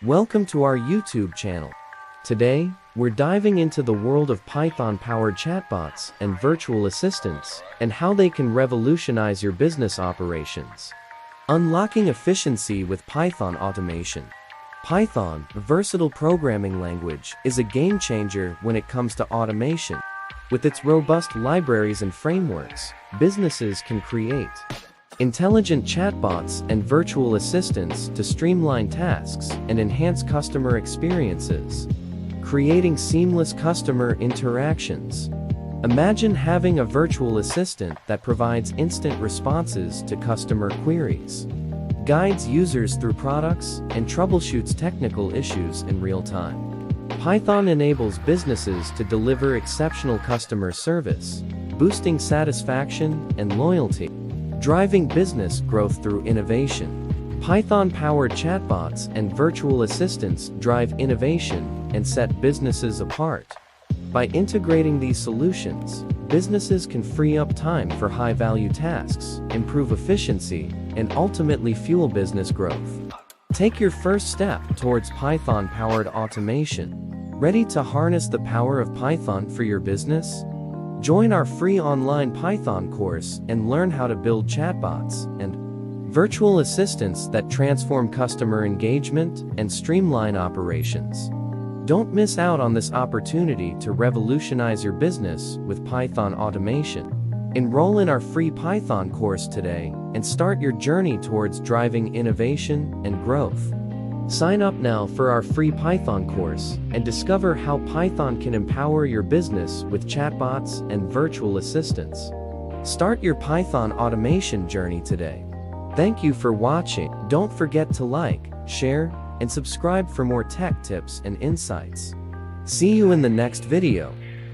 Welcome to our YouTube channel. Today, we're diving into the world of Python-powered chatbots and virtual assistants and how they can revolutionize your business operations. Unlocking efficiency with Python automation. Python, a versatile programming language, is a game changer when it comes to automation. With its robust libraries and frameworks, businesses can create intelligent chatbots and virtual assistants to streamline tasks and enhance customer experiences, creating seamless customer interactions. Imagine having a virtual assistant that provides instant responses to customer queries, guides users through products, and troubleshoots technical issues in real time. Python enables businesses to deliver exceptional customer service, boosting satisfaction and loyalty, driving business growth through innovation. Python-powered chatbots and virtual assistants drive innovation and set businesses apart. By integrating these solutions, businesses can free up time for high-value tasks, improve efficiency, and ultimately fuel business growth. Take your first step towards Python-powered automation. Ready to harness the power of Python for your business? Join our free online Python course and learn how to build chatbots and virtual assistants that transform customer engagement and streamline operations. Don't miss out on this opportunity to revolutionize your business with Python automation. Enroll in our free Python course today and start your journey towards driving innovation and growth. Sign up now for our free Python course and discover how Python can empower your business with chatbots and virtual assistants. Start your Python automation journey today. Thank you for watching. Don't forget to like, share, and subscribe for more tech tips and insights. See you in the next video.